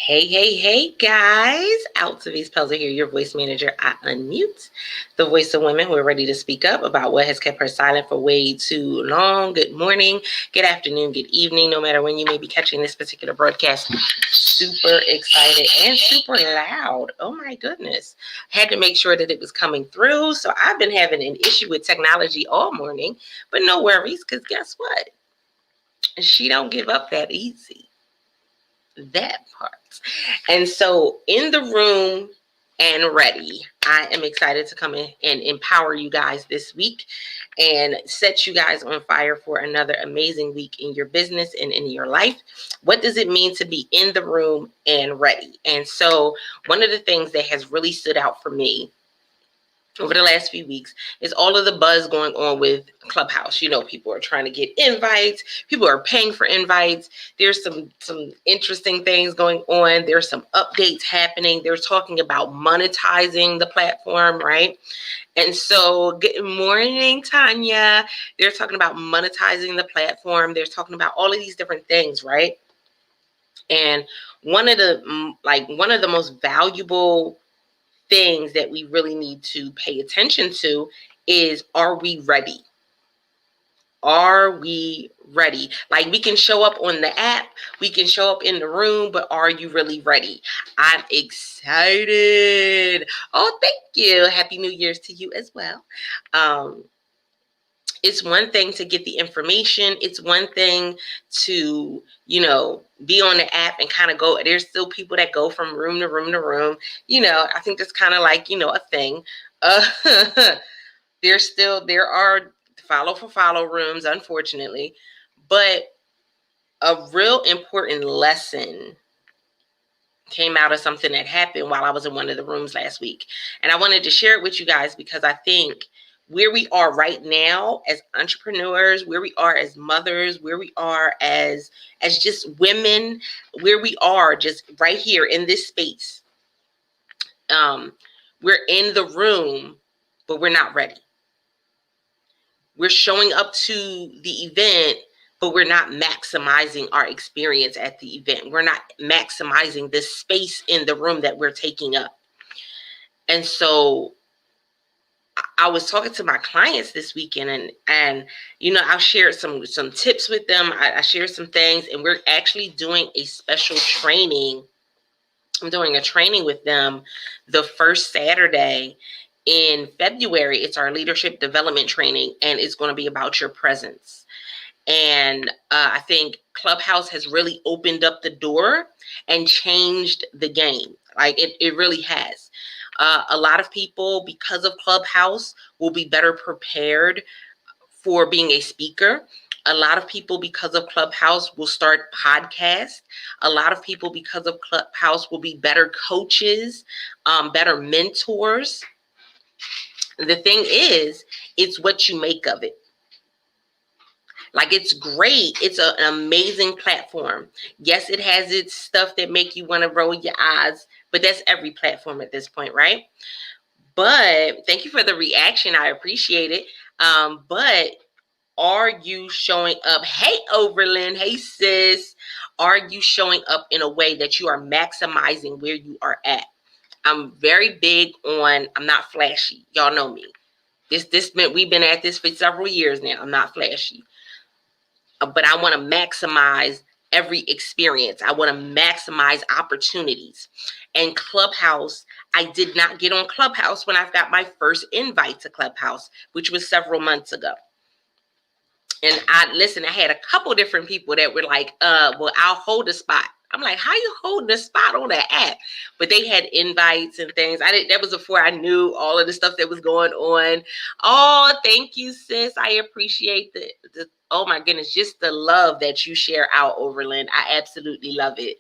Hey, guys. Out to these Pelzer here, your voice manager. I unmute the voice of women who are ready to speak up about what has kept her silent for way too long. Good morning, good afternoon, good evening, no matter when you may be catching this particular broadcast. Super excited and super loud. Oh my goodness. Had to make sure that it was coming through. So I've been having an issue with technology all morning, but no worries, because guess what? She don't give up that easy. That part. And so in the room and ready, I am excited to come in and empower you guys this week and set you guys on fire for another amazing week in your business and in your life. What does it mean to be in the room and ready? And so one of the things that has really stood out for me over the last few weeks is all of the buzz going on with Clubhouse. You know, people are trying to get invites. People are paying for invites. There's some interesting things going on. There's some updates happening. They're talking about monetizing the platform, right? And so, good morning, Tanya. They're talking about monetizing the platform. They're talking about all of these different things, right? And one of the most valuable things that we really need to pay attention to is, are we ready? Are we ready? Like, we can show up on the app, we can show up in the room, but are you really ready? I'm excited. Oh, thank you. Happy New Year's to you as well. It's one thing to get the information. It's one thing to, be on the app and kind of go. There's still people that go from room to room to room. I think that's kind of like, a thing. There are follow for follow rooms, unfortunately. But a real important lesson came out of something that happened while I was in one of the rooms last week. And I wanted to share it with you guys because I think where we are right now as entrepreneurs, where we are as mothers, where we are as just women, where we are just right here in this space. We're in the room, but we're not ready. We're showing up to the event, but we're not maximizing our experience at the event. We're not maximizing the space in the room that we're taking up. And so I was talking to my clients this weekend, and I've shared some tips with them. I shared some things, and we're actually doing a special training. I'm doing a training with them the first Saturday in February. It's our leadership development training, and it's going to be about your presence. And I think Clubhouse has really opened up the door and changed the game. Like, it really has. A lot of people, because of Clubhouse, will be better prepared for being a speaker. A lot of people, because of Clubhouse, will start podcasts. A lot of people, because of Clubhouse, will be better coaches, better mentors. The thing is, it's what you make of it. Like, it's great. It's an amazing platform. Yes, it has its stuff that make you want to roll your eyes, but that's every platform at this point, right? But thank you for the reaction. I appreciate it. But are you showing up? Hey, Overland. Hey, sis. Are you showing up in a way that you are maximizing where you are at? I'm very big on, I'm not flashy. Y'all know me. We've been at this for several years now. I'm not flashy. But I want to maximize every experience. I want to maximize opportunities. And Clubhouse, I did not get on Clubhouse when I got my first invite to Clubhouse, which was several months ago. And I had a couple different people that were like, well, I'll hold a spot. I'm like, how you holding a spot on that app? But they had invites and things. That was before I knew all of the stuff that was going on. Oh, thank you, sis. I appreciate the oh my goodness, just the love that you share out, Overland. I absolutely love it.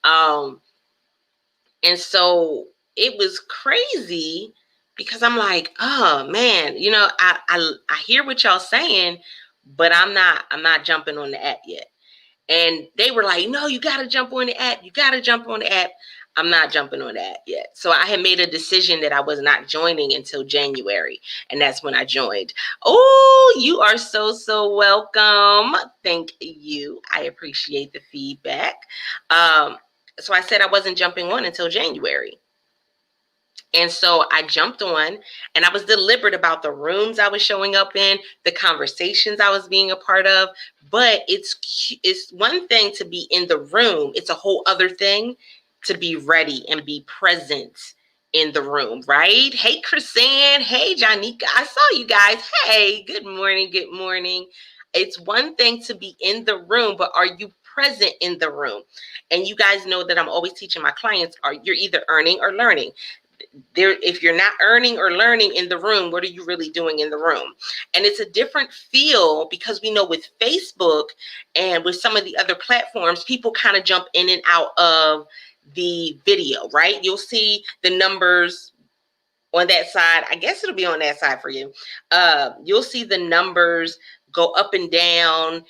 And so it was crazy because I'm like, oh man, I hear what y'all saying, but I'm not jumping on the app yet. And they were like, no, you got to jump on the app. You got to jump on the app. I'm not jumping on that yet. So I had made a decision that I was not joining until January. And that's when I joined. Oh, you are so welcome. Thank you. I appreciate the feedback. So I said I wasn't jumping on until January. And so I jumped on, and I was deliberate about the rooms I was showing up in, the conversations I was being a part of. But it's one thing to be in the room. It's a whole other thing to be ready and be present in the room, right? Hey, Chrisanne. Hey, Janika. I saw you guys. Hey, good morning. Good morning. It's one thing to be in the room, but are you present in the room? And you guys know that I'm always teaching my clients, you're either earning or learning. If you're not earning or learning in the room, what are you really doing in the room? And it's a different feel, because we know with Facebook and with some of the other platforms, people kind of jump in and out of the video, right? You'll see the numbers on that side. I guess it'll be on that side for you. You'll see the numbers go up and down.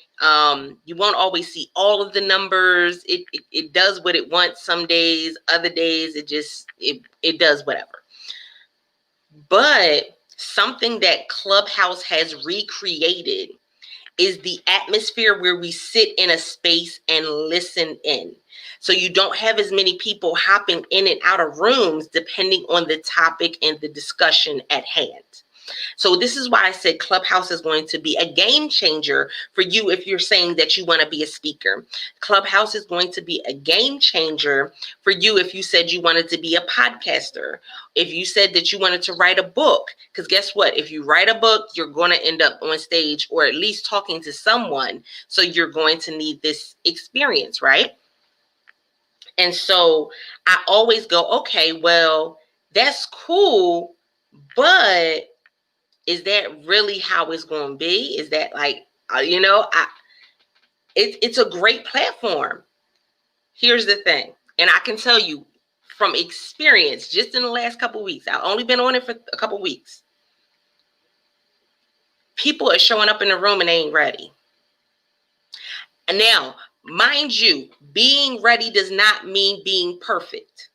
You won't always see all of the numbers. It does what it wants some days. Other days it does whatever. But something that Clubhouse has recreated is the atmosphere where we sit in a space and listen in. So you don't have as many people hopping in and out of rooms depending on the topic and the discussion at hand. So this is why I said Clubhouse is going to be a game changer for you if you're saying that you want to be a speaker. Clubhouse is going to be a game changer for you if you said you wanted to be a podcaster, if you said that you wanted to write a book. Because guess what? If you write a book, you're going to end up on stage or at least talking to someone. So you're going to need this experience, right? And so I always go, okay, well, that's cool, but is that really how it's going to be? Is that like, it's a great platform. Here's the thing. And I can tell you from experience, just in the last couple of weeks, I've only been on it for a couple of weeks. People are showing up in the room and they ain't ready. And now, mind you, being ready does not mean being perfect.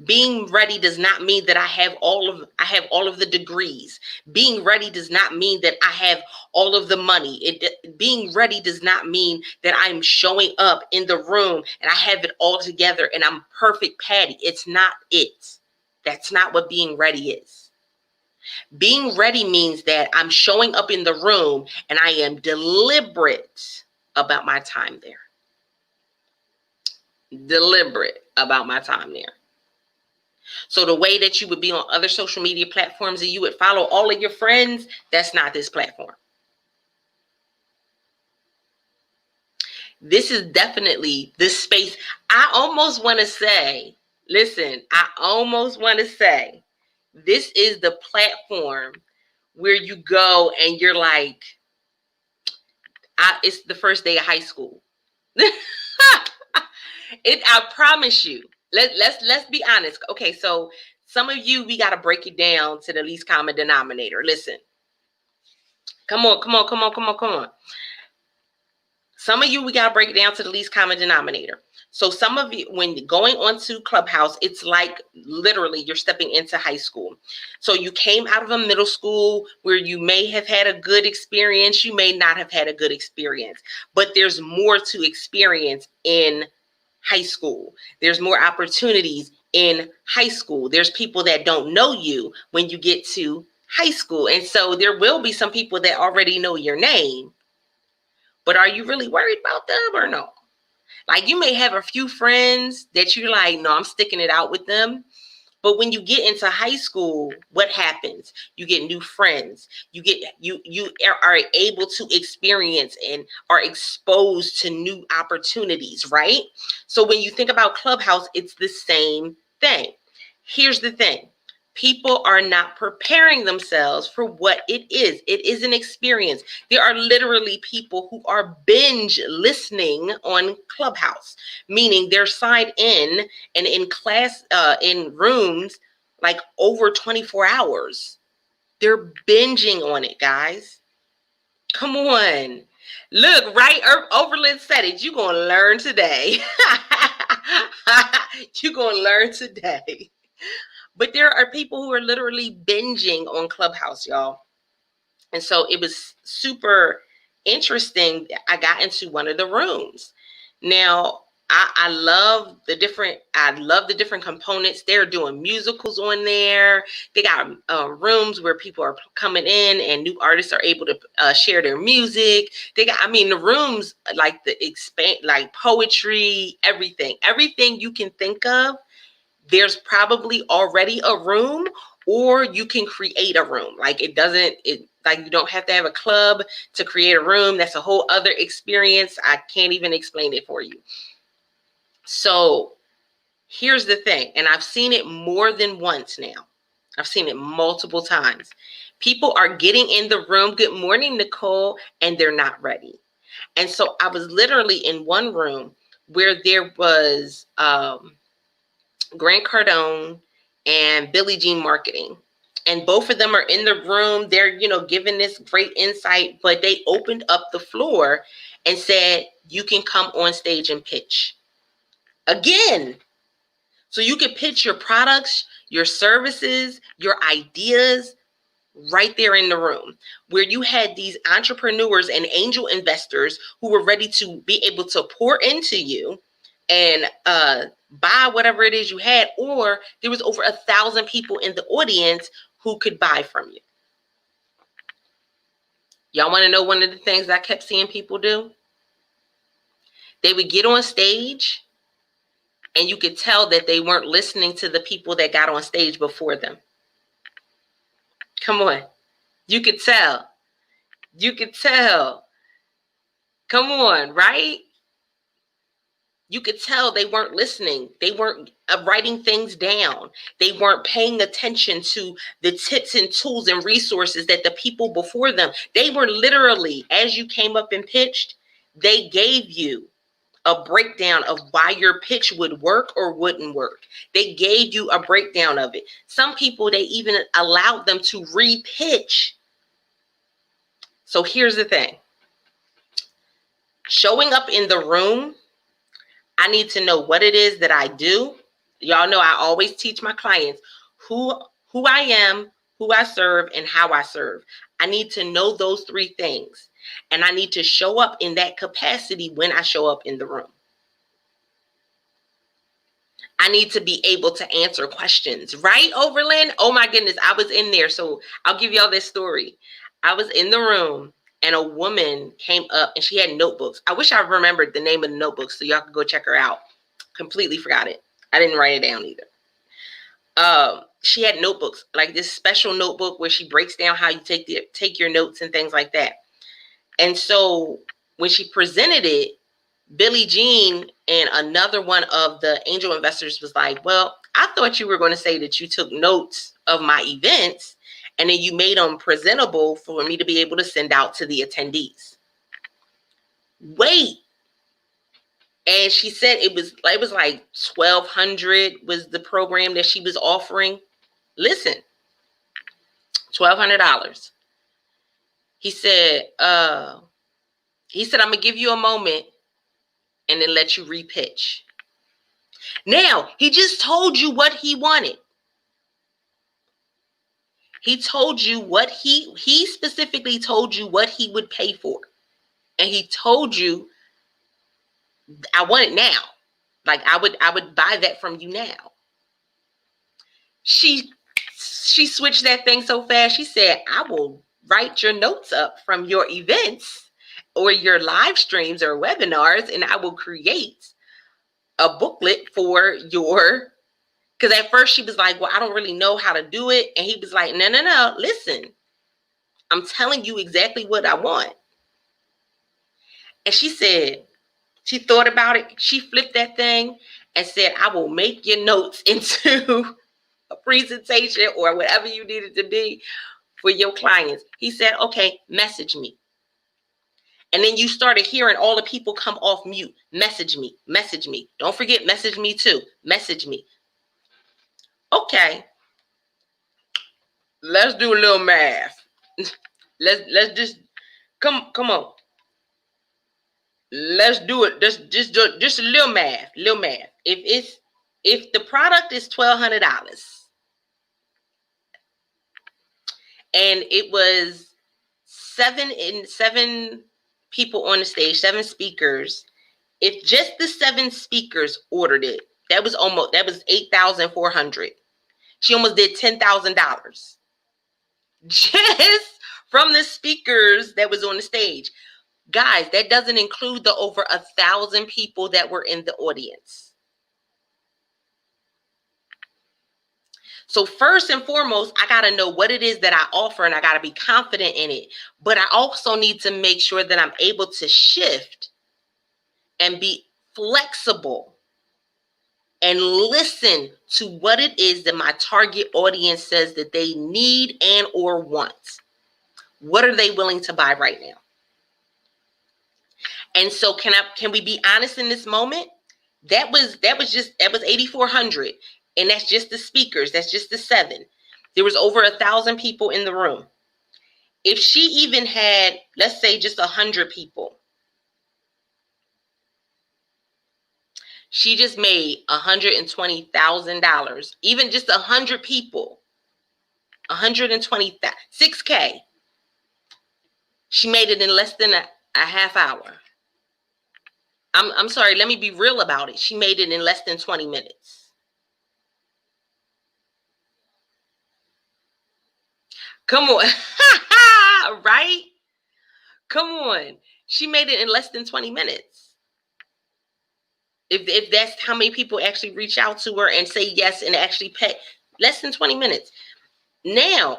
Being ready does not mean that I have all of the degrees. Being ready does not mean that I have all of the money. Being ready does not mean that I'm showing up in the room and I have it all together and I'm perfect Patty. It's not it. That's not what being ready is. Being ready means that I'm showing up in the room and I am deliberate about my time there. Deliberate about my time there. So the way that you would be on other social media platforms and you would follow all of your friends, that's not this platform. This is definitely the space. I almost want to say, this is the platform where you go and you're like, it's the first day of high school. I promise you. Let's be honest. Okay, so some of you, we got to break it down to the least common denominator. Listen. Come on. Some of you, we got to break it down to the least common denominator. So some of you, when going onto Clubhouse, it's like literally you're stepping into high school. So you came out of a middle school where you may have had a good experience. You may not have had a good experience, but there's more to experience in high school. There's more opportunities in high school. There's people that don't know you when you get to high school. And so there will be some people that already know your name, but are you really worried about them or no? Like you may have a few friends that you're like, no, I'm sticking it out with them. But when you get into high school, what happens? You get new friends. You are able to experience and are exposed to new opportunities, right? So when you think about Clubhouse, it's the same thing. Here's the thing. People are not preparing themselves for what it is. It is an experience. There are literally people who are binge listening on Clubhouse, meaning they're signed in and in class, in rooms, like over 24 hours. They're binging on it, guys. Come on. Look, right? Overland said it. You're going to learn today. You're going to learn today. But there are people who are literally binging on Clubhouse, y'all. And so it was super interesting. I got into one of the rooms. Now, I love the different components. They're doing musicals on there. They got rooms where people are coming in and new artists are able to share their music. They got, I mean, the rooms like the expand, like poetry, everything you can think of. There's probably already a room, or you can create a room. Like it like you don't have to have a club to create a room. That's a whole other experience. I can't even explain it for you. So here's the thing, and I've seen it more than once now. I've seen it multiple times. People are getting in the room, good morning, Nicole, and they're not ready. And so I was literally in one room where there was Grant Cardone and Billie Jean Marketing. And both of them are in the room. They're, giving this great insight, but they opened up the floor and said, you can come on stage and pitch. Again, so you can pitch your products, your services, your ideas right there in the room, where you had these entrepreneurs and angel investors who were ready to be able to pour into you and buy whatever it is you had, or there was over 1,000 people in the audience who could buy from you. Y'all want to know one of the things I kept seeing people do? They would get on stage and you could tell that they weren't listening to the people that got on stage before them. Come on. You could tell. You could tell. Come on, right? You could tell they weren't listening. They weren't writing things down. They weren't paying attention to the tips and tools and resources that the people before them, they were literally, as you came up and pitched, they gave you a breakdown of why your pitch would work or wouldn't work. They gave you a breakdown of it. Some people, they even allowed them to re-pitch. So here's the thing. Showing up in the room, I need to know what it is that I do. Y'all know I always teach my clients who I am, who I serve, and how I serve. I need to know those three things. And I need to show up in that capacity when I show up in the room. I need to be able to answer questions, right, Overland? Oh my goodness, I was in there. So I'll give y'all this story. I was in the room and a woman came up and she had notebooks. I wish I remembered the name of the notebooks so y'all could go check her out. Completely forgot it. I didn't write it down either. She had notebooks, like this special notebook where she breaks down how you take your notes and things like that. And so when she presented it, Billie Jean and another one of the angel investors was like, well, I thought you were going to say that you took notes of my events and then you made them presentable for me to be able to send out to the attendees. Wait. And she said it was like $1,200 was the program that she was offering. Listen, $1,200. He said, I'm going to give you a moment and then let you repitch. Now, he just told you what he wanted. He told you what he specifically told you what he would pay for. And he told you, I want it now. Like I would buy that from you now. She switched that thing so fast. She said, I will write your notes up from your events or your live streams or webinars, and I will create a booklet for your, because at first she was like, well, I don't really know how to do it. And he was like, no, listen, I'm telling you exactly what I want. And she said, she thought about it. She flipped that thing and said, I will make your notes into a presentation or whatever you need it to be for your clients. He said, okay, message me. And then you started hearing all the people come off mute. Message me, message me. Don't forget, message me too. Message me. Okay. Let's do a little math. Let's just come on. Let's do it. Just a little math. If the product is $1,200 and it was seven people on the stage, 7 speakers, If just the 7 speakers ordered it, that was 8,400. She almost did $10,000 just from the speakers that was on the stage. Guys, that doesn't include the over 1,000 people that were in the audience. So first and foremost, I got to know what it is that I offer, and I got to be confident in it. But I also need to make sure that I'm able to shift and be flexible and listen to what it is that my target audience says that they need and or want. What are they willing to buy right now? And so can we be honest in this moment? That was 8,400, and that's just the speakers. That's just the 7. There was over 1,000 people in the room. If she even had, let's say, just 100 people, she just made $120,000. Even just 100 people, 120,000, $6K. She made it in less than a half hour. I'm sorry, let me be real about it. She made it in less than 20 minutes. Come on. Right? Come on. She made it in less than 20 minutes. If that's how many people actually reach out to her and say yes and actually pay, less than 20 minutes. Now,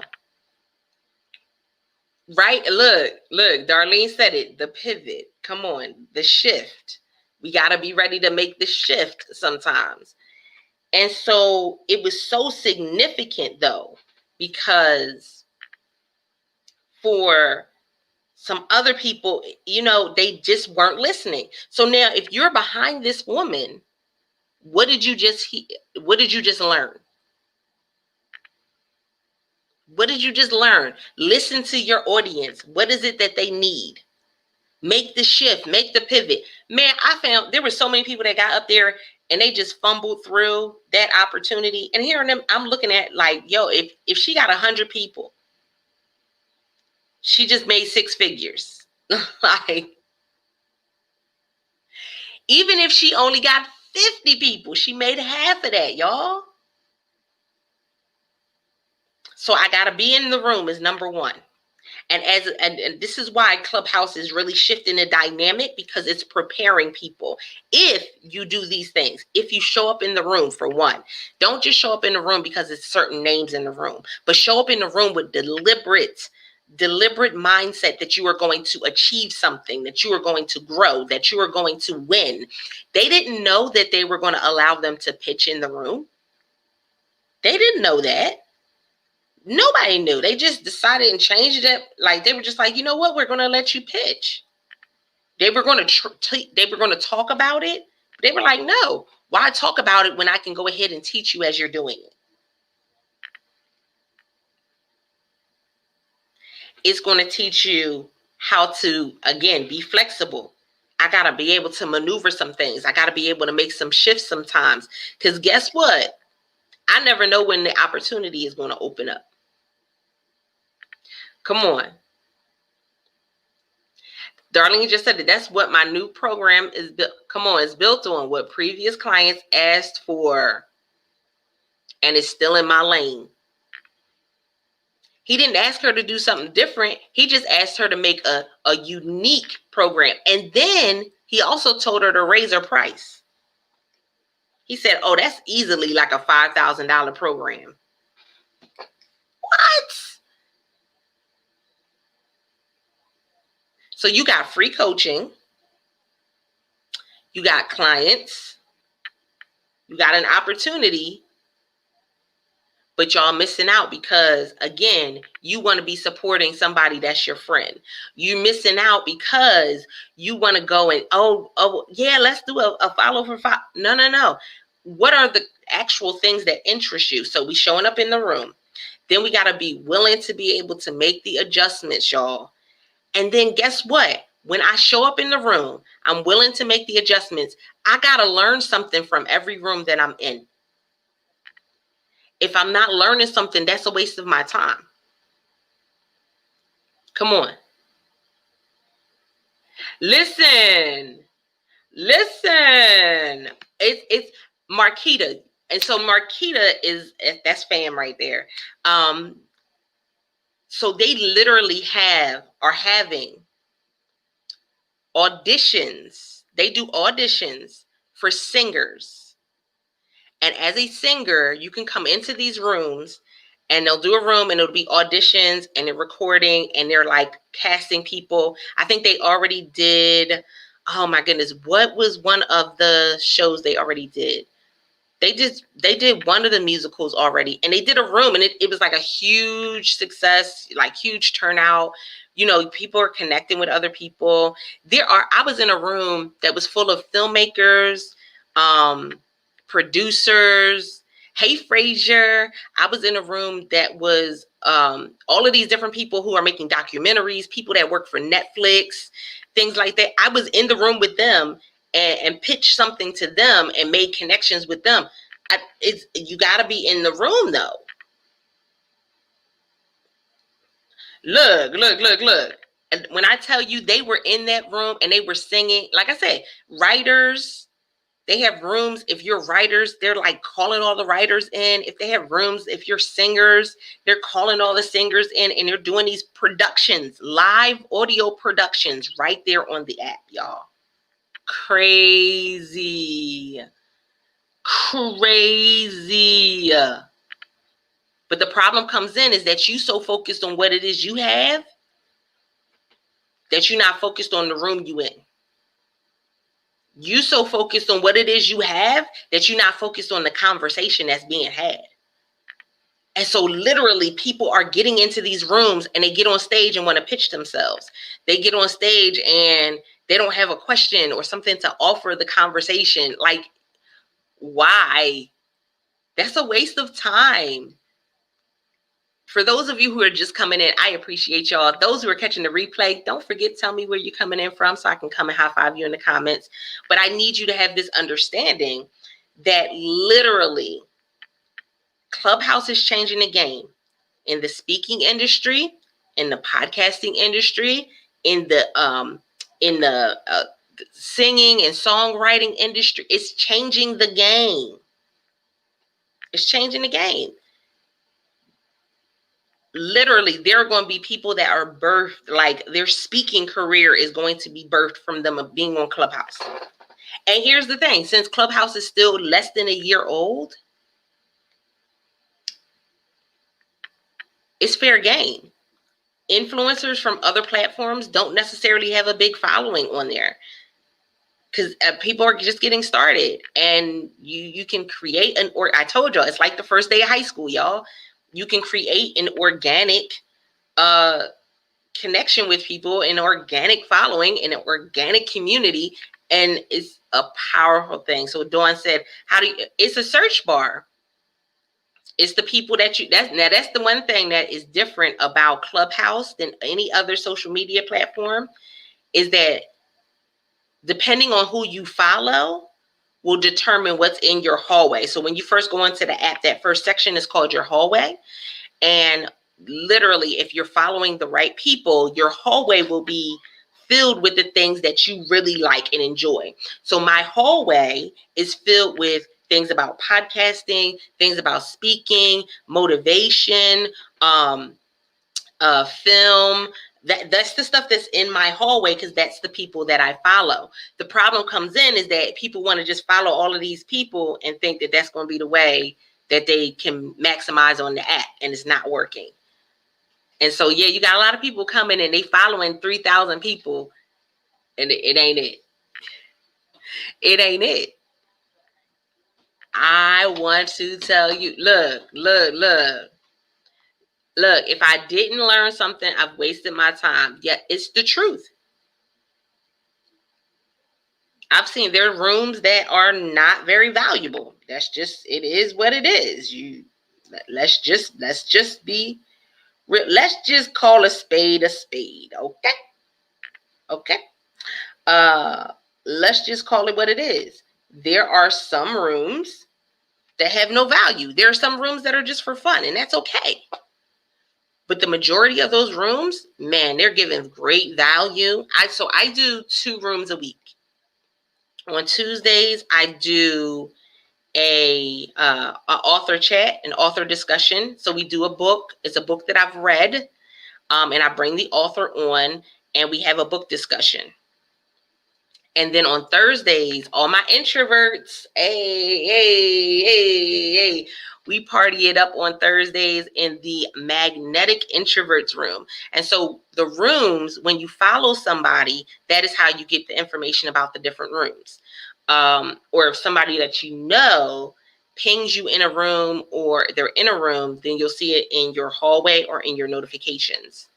right? Look, Darlene said it, the pivot. Come on, the shift. We got to be ready to make the shift sometimes. And so it was so significant, though, because for some other people, they just weren't listening. So now if you're behind this woman, what did you just learn? What did you just learn? Listen to your audience. What is it that they need? Make the shift, make the pivot. Man, I found there were so many people that got up there and they just fumbled through that opportunity. And hearing them, I'm looking at like, yo, if she got 100 people, she just made 6 figures. Like, even if she only got 50 people, she made half of that, y'all. So I got to be in the room is number one. And this is why Clubhouse is really shifting the dynamic, because it's preparing people. If you do these things, if you show up in the room, for one, don't just show up in the room because it's certain names in the room, but show up in the room with deliberate mindset that you are going to achieve something, that you are going to grow, that you are going to win. They didn't know that they were going to allow them to pitch in the room. They didn't know that. Nobody knew. They just decided and changed it. Like, they were just like, you know what? We're going to let you pitch. They were going to talk about it. They were like, no, why talk about it when I can go ahead and teach you as you're doing it? It's going to teach you how to, again, be flexible. I got to be able to maneuver some things. I got to be able to make some shifts sometimes. Because guess what? I never know when the opportunity is going to open up. Come on. Darlene just said that that's what my new program is built. Come on, it's built on what previous clients asked for, and it's still in my lane. He didn't ask her to do something different. He just asked her to make a unique program. And then he also told her to raise her price. He said, oh, that's easily like a $5,000 program. What? So you got free coaching. You got clients. You got an opportunity. But y'all missing out because, again, you want to be supporting somebody that's your friend. You're missing out because you want to go and, oh, yeah, let's do a follow for follow. No. What are the actual things that interest you? So we showing up in the room. Then we got to be willing to be able to make the adjustments, y'all. And then guess what? When I show up in the room, I'm willing to make the adjustments. I got to learn something from every room that I'm in. If I'm not learning something, that's a waste of my time. Come on. Listen, Listen, it's Marquita, and so Marquita that's fam right there. So they literally are having auditions. They do auditions for singers. And as a singer, you can come into these rooms and they'll do a room and it'll be auditions and they're recording and they're like casting people. I think they already did. Oh my goodness. What was one of the shows they already did? They did one of the musicals already, and they did a room, and it was like a huge success, like huge turnout. You know, people are connecting with other people. I was in a room that was full of filmmakers, um, producers. Hey, Frazier. I was in a room that was all of these different people who are making documentaries, people that work for Netflix, things like that. I was in the room with them and pitched something to them and made connections with them. You got to be in the room though. Look. And when I tell you they were in that room and they were singing, like I said, writers, they have rooms. If you're writers, they're like calling all the writers in. If they have rooms, if you're singers, they're calling all the singers in and they're doing these productions, live audio productions right there on the app, y'all. Crazy. But the problem comes in is that you so focused on what it is you have that you're not focused on the room you in. You so focused on what it is you have that you're not focused on the conversation that's being had. And so literally people are getting into these rooms and they get on stage and want to pitch themselves. They get on stage and they don't have a question or something to offer the conversation. Like, why? That's a waste of time. For those of you who are just coming in, I appreciate y'all. Those who are catching the replay, don't forget, tell me where you're coming in from so I can come and high five you in the comments. But I need you to have this understanding that literally Clubhouse is changing the game in the speaking industry, in the podcasting industry, in the singing and songwriting industry. It's changing the game. It's changing the game. Literally, there are going to be people that are birthed, like their speaking career is going to be birthed from them being on Clubhouse. And here's the thing, since Clubhouse is still less than a year old, it's fair game. Influencers from other platforms don't necessarily have a big following on there because people are just getting started, and you can create I told y'all, it's like the first day of high school, y'all. You can create an organic connection with people, an organic following, in an organic community, and it's a powerful thing. So Dawn said, it's a search bar. It's the people that's the one thing that is different about Clubhouse than any other social media platform, is that depending on who you follow will determine what's in your hallway. So when you first go into the app, that first section is called your hallway. And literally, if you're following the right people, your hallway will be filled with the things that you really like and enjoy. So my hallway is filled with things about podcasting, things about speaking, motivation, film. That's the stuff that's in my hallway because that's the people that I follow. The problem comes in is that people want to just follow all of these people and think that that's going to be the way that they can maximize on the app, and it's not working. And so, yeah, you got a lot of people coming and they following 3,000 people, and it ain't it. It ain't it. I want to tell you, look, if I didn't learn something, I've wasted my time. Yeah, it's the truth. I've seen there are rooms that are not very valuable. That's just, it is what it is. Let's just call a spade, okay? Okay. Let's just call it what it is. There are some rooms that have no value. There are some rooms that are just for fun, and that's okay. But the majority of those rooms, man, they're giving great value. I do 2 rooms a week. On Tuesdays, I do a author chat, an author discussion. So we do a book. It's a book that I've read, and I bring the author on, and we have a book discussion. And then on Thursdays, all my introverts, hey, we party it up on Thursdays in the magnetic introverts room. And so the rooms, when you follow somebody, that is how you get the information about the different rooms. Or if somebody that you know pings you in a room or they're in a room, then you'll see it in your hallway or in your notifications.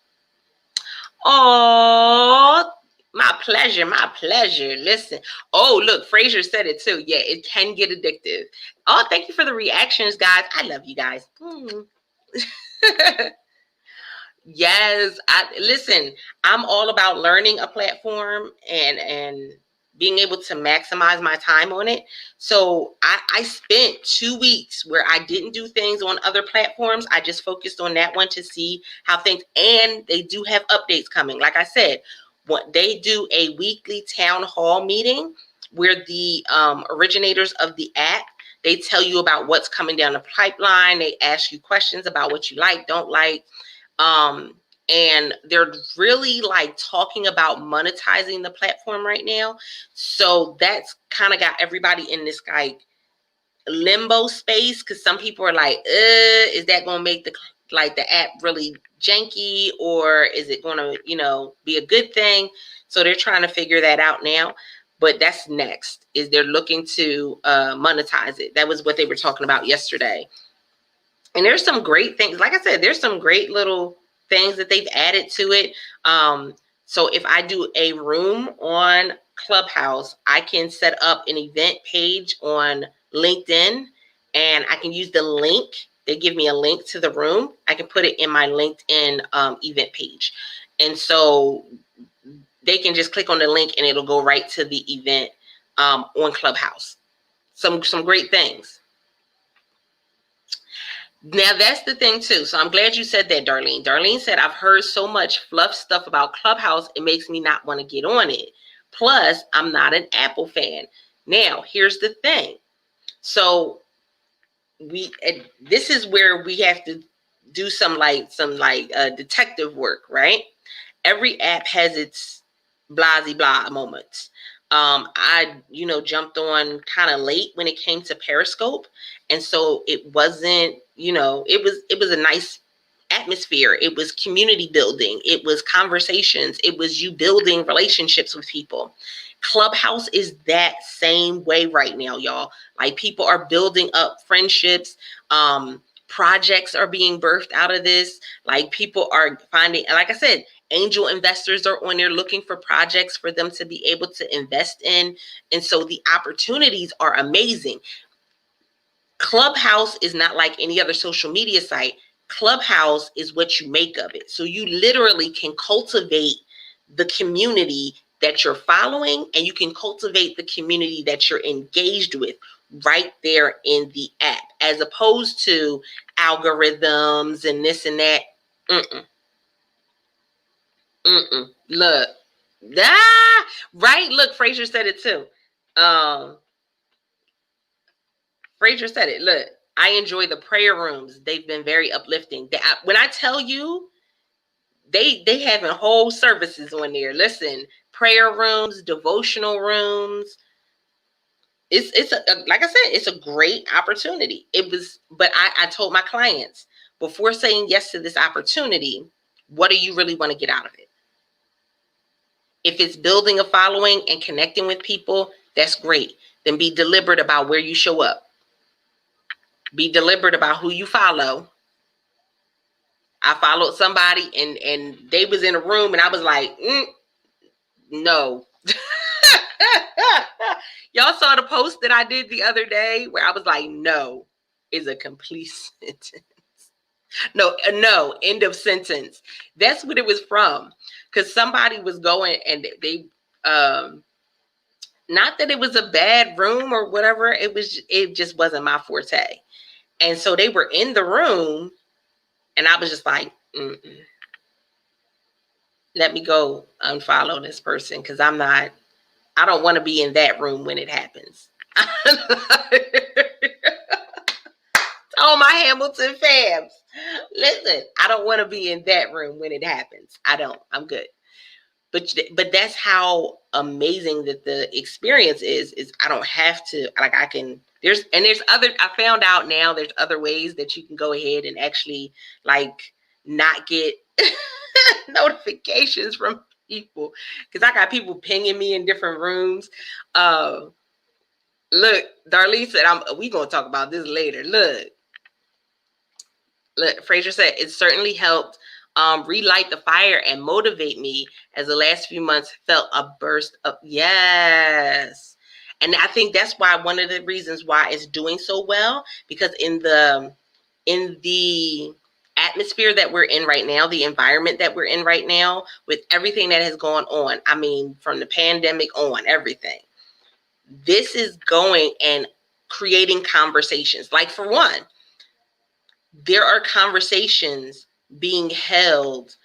Oh, my pleasure, my pleasure. Listen. Oh, look, Fraser said it too. Yeah, it can get addictive. Oh, thank you for the reactions, guys. I love you guys. Yes, listen, I'm all about learning a platform and being able to maximize my time on it. So I spent 2 weeks where I didn't do things on other platforms. I just focused on that one to see how things, and they do have updates coming. Like I said, what they do a weekly town hall meeting where the originators of the app, they tell you about what's coming down the pipeline. They ask you questions about what you like, don't like. And they're really like talking about monetizing the platform right now. So that's kind of got everybody in this like limbo space, because some people are like, is that going to make the app really janky, or is it going to, be a good thing? So they're trying to figure that out now. But that's next, is they're looking to monetize it. That was what they were talking about yesterday. And there's some great things. Like I said, there's some great little things that they've added to it. So if I do a room on Clubhouse, I can set up an event page on LinkedIn, and I can use the link. They give me a link to the room. I can put it in my LinkedIn event page. And so they can just click on the link and it'll go right to the event on Clubhouse. Some great things. Now, that's the thing, too. So I'm glad you said that, Darlene. Darlene said, I've heard so much fluff stuff about Clubhouse, it makes me not want to get on it. Plus, I'm not an Apple fan. Now, here's the thing. So this is where we have to do some detective work, right? Every app has its blah moments. I jumped on kind of late when it came to Periscope, and so it wasn't, it was a nice atmosphere. It was community building. It was conversations. It was you building relationships with people. Clubhouse is that same way right now, y'all. Like, people are building up friendships. Projects are being birthed out of this. Like, people are finding, like I said, angel investors are on there looking for projects for them to be able to invest in. And so the opportunities are amazing. Clubhouse is not like any other social media site. Clubhouse is what you make of it. So you literally can cultivate the community that you're following, and you can cultivate the community that you're engaged with right there in the app, as opposed to algorithms and this and that. Look. Right? Look, Fraser said it too. Fraser said it. Look, I enjoy the prayer rooms. They've been very uplifting. When I tell you, they having whole services on there. Listen, prayer rooms, devotional rooms. It's like I said, it's a great opportunity. But I told my clients, before saying yes to this opportunity, what do you really want to get out of it? If it's building a following and connecting with people, that's great. Then be deliberate about where you show up. Be deliberate about who you follow. I followed somebody and they was in a room and I was like, no. Y'all saw the post that I did the other day where I was like, no is a complete sentence. No, end of sentence. That's what it was from. Because somebody was going and they not that it was a bad room or whatever, it just wasn't my forte. And so they were in the room and I was just like, let me go unfollow this person, because I'm not I don't want to be in that room when it happens. Oh, my Hamilton fams. Listen, I don't want to be in that room when it happens. I don't. I'm good. But that's how amazing that the experience is I don't have to, like, I can, there's other, I found out now there's other ways that you can go ahead and actually, like, not get notifications from people, because I got people pinging me in different rooms. Look, Darlene said, we gonna talk about this later. Look, Fraser said, it certainly helped relight the fire and motivate me, as the last few months felt a burst of, yes. And I think that's why, one of the reasons why it's doing so well, because in the atmosphere that we're in right now, the environment that we're in right now, with everything that has gone on, I mean, from the pandemic on, everything, this is going and creating conversations. Like, for one, there are conversations being held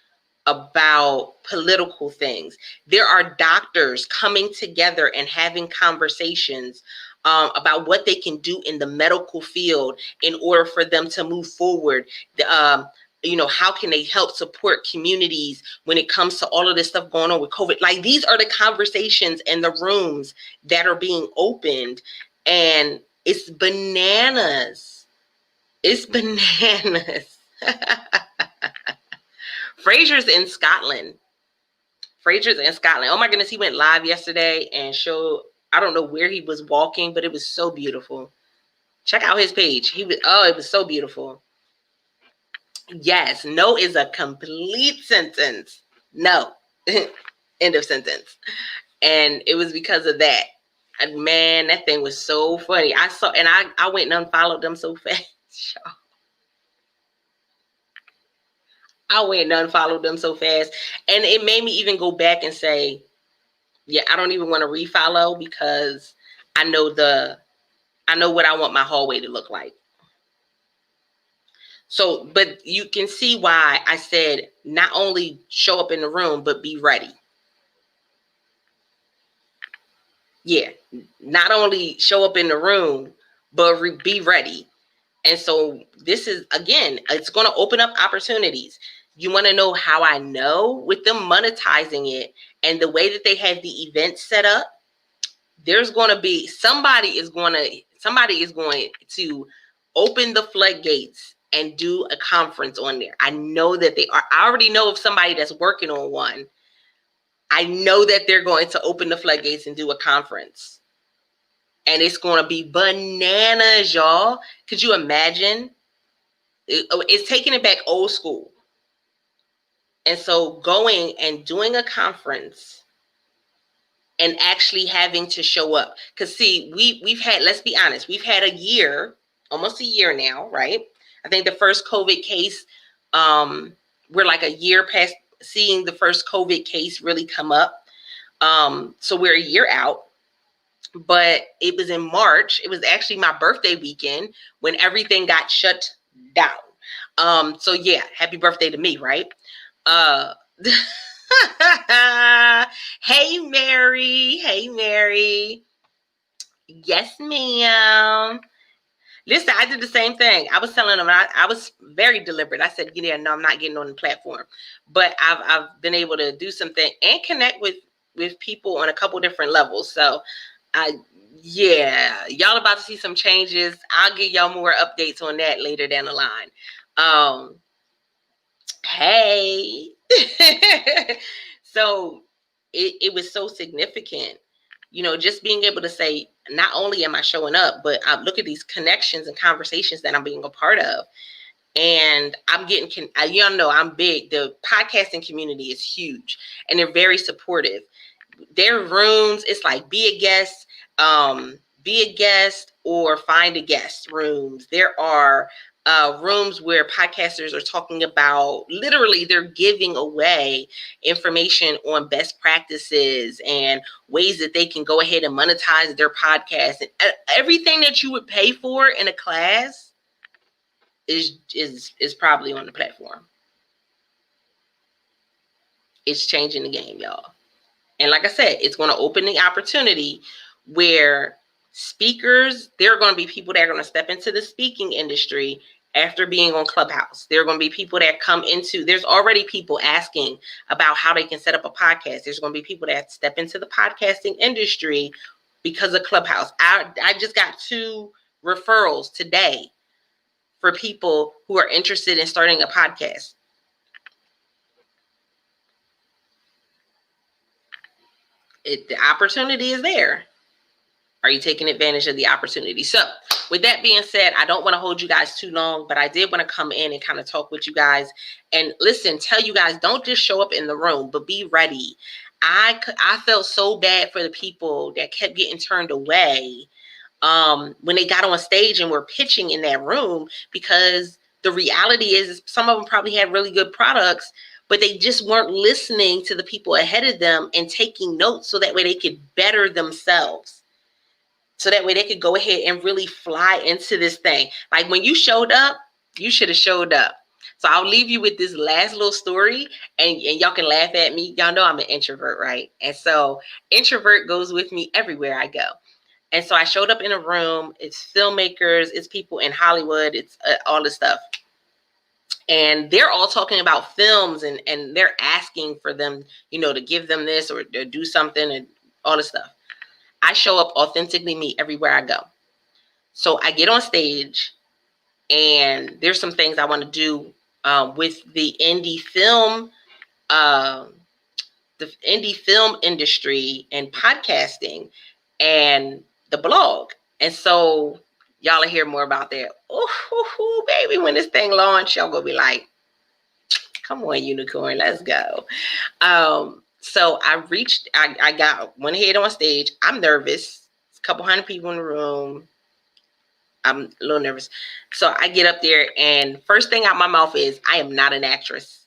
about political things. There are doctors coming together and having conversations about what they can do in the medical field in order for them to move forward. How can they help support communities when it comes to all of this stuff going on with COVID? Like, these are the conversations and the rooms that are being opened, and it's bananas. It's bananas. Fraser's in Scotland. Oh my goodness, he went live yesterday and showed, I don't know where he was walking, but it was so beautiful. Check out his page. It was so beautiful. Yes, no is a complete sentence. No. End of sentence. And it was because of that. And man, that thing was so funny. I went and unfollowed them so fast. I went and unfollowed them so fast. And it made me even go back and say, yeah, I don't even want to refollow, because I know what I want my hallway to look like. So, but you can see why I said not only show up in the room, but be ready. Yeah, not only show up in the room, but be ready. And so this is, again, it's going to open up opportunities. You want to know how I know? With them monetizing it and the way that they have the event set up, there's going to be somebody is going to open the floodgates and do a conference on there. I know that they are. I already know of somebody that's working on one. I know that they're going to open the floodgates and do a conference. And it's going to be bananas, y'all. Could you imagine? It's taking it back old school. And so going and doing a conference and actually having to show up. Because see, we've had, let's be honest, we've had a year, almost a year now, right? I think the first COVID case, we're like a year past seeing the first COVID case really come up. So we're a year out. But it was in March. It was actually my birthday weekend when everything got shut down. So yeah, happy birthday to me, right? Hey, Mary. Yes, ma'am. Listen, I did the same thing. I was telling them, I was very deliberate. I said, no, I'm not getting on the platform. But I've been able to do something and connect with people on a couple different levels. So y'all about to see some changes. I'll give y'all more updates on that later down the line. Hey. So it was so significant, just being able to say, not only am I showing up, but I look at these connections and conversations that I'm being a part of. And I'm getting, y'all know I'm big. The podcasting community is huge and they're very supportive. Their rooms, it's like be a guest or find a guest rooms. There are rooms where podcasters are talking about, literally they're giving away information on best practices and ways that they can go ahead and monetize their podcast. And everything that you would pay for in a class is probably on the platform. It's changing the game, y'all. And like I said, it's going to open the opportunity where speakers, there are going to be people that are going to step into the speaking industry after being on Clubhouse. There are going to be people that come into, there's already people asking about how they can set up a podcast. There's going to be people that step into the podcasting industry because of Clubhouse. I just got 2 referrals today for people who are interested in starting a podcast. The opportunity is there. Are you taking advantage of the opportunity? So with that being said, I don't want to hold you guys too long, but I did want to come in and kind of talk with you guys and listen, tell you guys, don't just show up in the room, but be ready. I felt so bad for the people that kept getting turned away when they got on stage and were pitching in that room, because the reality is some of them probably had really good products, but they just weren't listening to the people ahead of them and taking notes so that way they could better themselves. So that way they could go ahead and really fly into this thing. Like when you showed up, you should have showed up. So I'll leave you with this last little story, and y'all can laugh at me. Y'all know I'm an introvert, right? And so introvert goes with me everywhere I go. And so I showed up in a room. It's filmmakers, it's people in Hollywood, it's all this stuff. And they're all talking about films, and they're asking for them, to give them this or to do something and all this stuff. I show up authentically me everywhere I go. So I get on stage, and there's some things I want to do with the indie film industry and podcasting and the blog. And so y'all will hear more about that. Oh, baby, when this thing launch, y'all gonna be like, come on, unicorn, let's go. So I went ahead on stage. I'm nervous. It's a couple hundred people in the room. I'm a little nervous. So I get up there, and first thing out my mouth is, I am not an actress.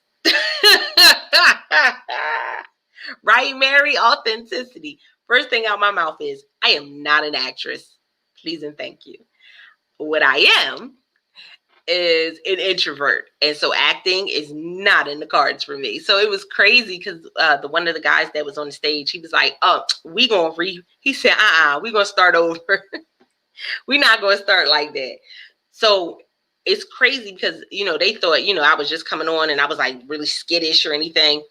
Right, Mary? Authenticity. First thing out my mouth is, I am not an actress. Please and thank you. What I am is an introvert, and so acting is not in the cards for me. So it was crazy because one of the guys that was on the stage, he was like, "Oh, he said, we're gonna start over. We're not gonna start like that." So it's crazy because they thought I was just coming on and I was like really skittish or anything.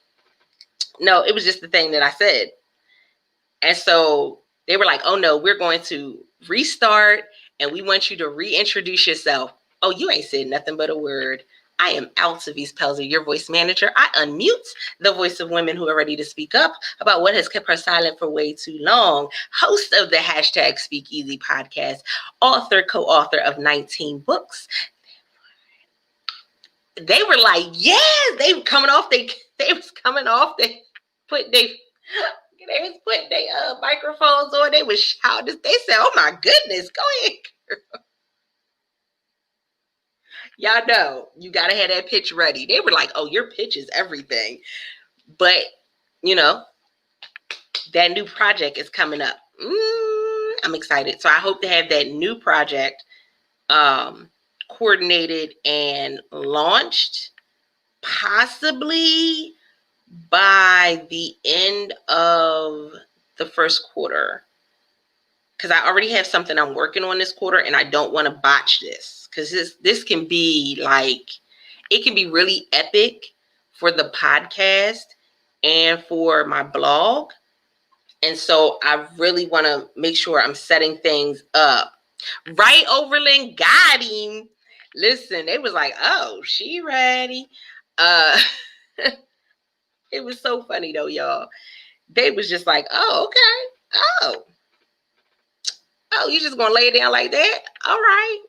No, it was just the thing that I said. And so they were like, "Oh no, we're going to restart, and we want you to reintroduce yourself." Oh, you ain't said nothing but a word. I am Altavice Pelzer, your voice manager. I unmute the voice of women who are ready to speak up about what has kept her silent for way too long. Host of the hashtag Speakeasy podcast, author, co-author of 19 books. They were like, yes, they were coming off. They was putting their microphones on. They was shouting. They said, "Oh my goodness, go ahead." Y'all know you gotta have that pitch ready. They were like, "Oh, your pitch is everything." But that new project is coming up. I'm excited. So I hope to have that new project coordinated and launched possibly by the end of the first quarter, because I already have something I'm working on this quarter, and I don't want to botch this, because this can be it can be really epic for the podcast and for my blog. And so I really want to make sure I'm setting things up. Right, Overland? Got him. Listen, they was like, "Oh, she ready." It was so funny though, y'all. They was just like, "Oh, okay. Oh, you just gonna lay it down like that? All right,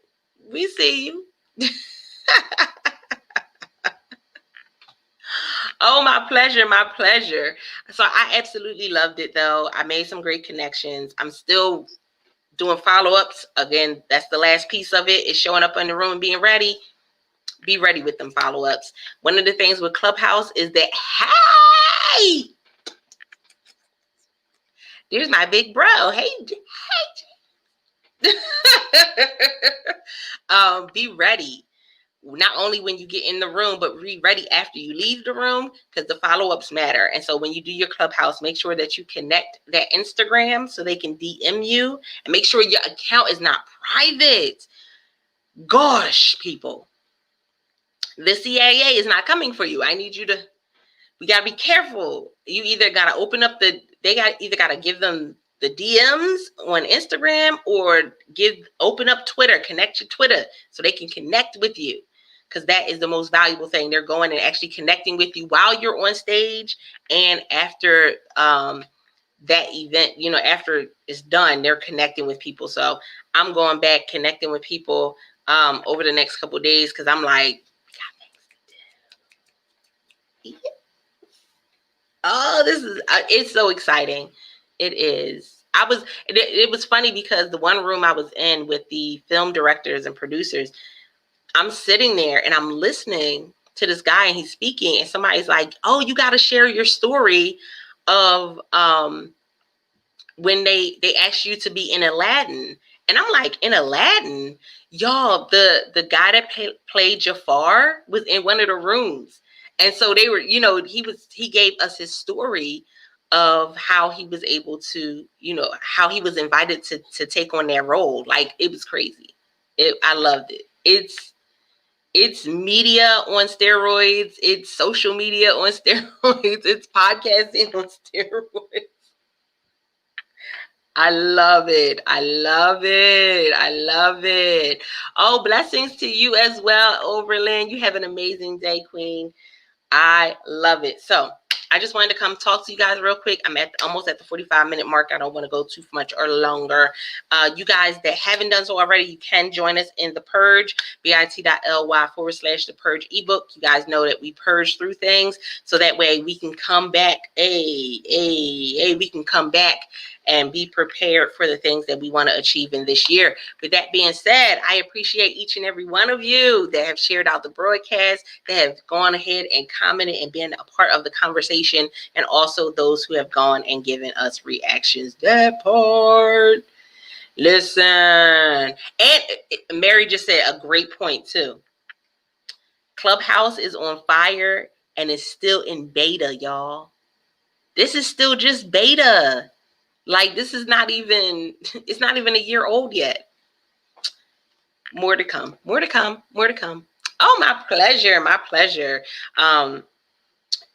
we see you." Oh, my pleasure, my pleasure. So I absolutely loved it though. I made some great connections. I'm still doing follow-ups. Again, that's the last piece of it, is showing up in the room and being ready. Be ready with them follow-ups. One of the things with Clubhouse is that, hey, there's my big bro. Hey. Be ready. not only when you get in the room, but be ready after you leave the room, because the follow-ups matter. And so when you do your Clubhouse, make sure that you connect that Instagram so they can DM you, and make sure your account is not private. Gosh, people, the CIA is not coming for you. I need you to, we got to be careful. You either got to open up either got to give them the DMs on Instagram, or open up Twitter, connect your Twitter so they can connect with you. Because that is the most valuable thing. They're going and actually connecting with you while you're on stage, and after that event, after it's done, they're connecting with people. So I'm going back, connecting with people over the next couple of days, because I'm like, oh, this is, it's so exciting. It is. It was funny because the one room I was in with the film directors and producers, I'm sitting there and I'm listening to this guy, and he's speaking, and somebody's like, oh, you got to share your story of when they asked you to be in Aladdin. And I'm like, in Aladdin? Y'all, the guy that played Jafar was in one of the rooms. And so they were, he gave us his story of how he was able to, how he was invited to take on that role. Like, it was crazy. I loved it. It's media on steroids. It's social media on steroids. It's podcasting on steroids. I love it. I love it. I love it. Oh, blessings to you as well, Overland. You have an amazing day, Queen. I love it. So I just wanted to come talk to you guys real quick. I'm almost at the 45-minute mark. I don't want to go too much or longer. You guys that haven't done so already, you can join us in The Purge, bit.ly/The Purge ebook. You guys know that we purge through things, so that way we can come back, we can come back and be prepared for the things that we want to achieve in this year. With that being said, I appreciate each and every one of you that have shared out the broadcast, that have gone ahead and commented and been a part of the conversation, and also those who have gone and given us reactions. That part. Listen. And Mary just said a great point too. Clubhouse is on fire and it's still in beta, y'all. This is still just beta. Like, this is not even, it's not even a year old yet. More to come, more to come, more to come. Oh, my pleasure, my pleasure. Like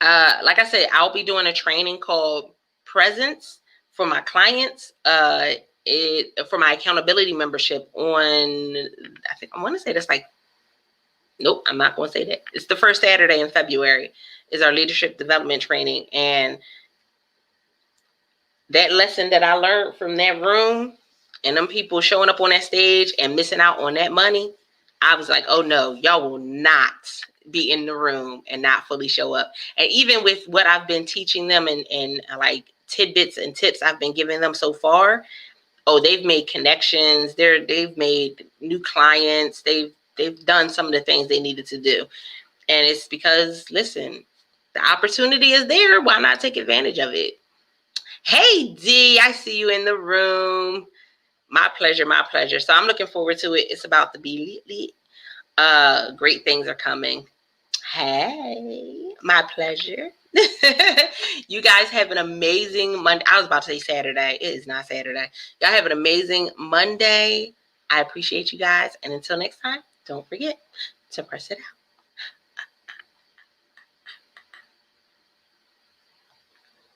I said, I'll be doing a training called Presence for my clients, for my accountability membership on, I want to say that's like, nope, I'm not going to say that. It's the first Saturday in February is our leadership development training. And that lesson that I learned from that room and them people showing up on that stage and missing out on that money, I was like, oh no, y'all will not be in the room and not fully show up. And even with what I've been teaching them and like tidbits and tips I've been giving them so far, oh, they've made connections. They've made new clients. They've done some of the things they needed to do. And it's because, listen, the opportunity is there. Why not take advantage of it? Hey, D, I see you in the room. My pleasure, my pleasure. So I'm looking forward to it. It's about to be lit. Great things are coming. Hey, my pleasure. You guys have an amazing Monday. I was about to say Saturday. It is not Saturday. Y'all have an amazing Monday. I appreciate you guys. And until next time, don't forget to press it out.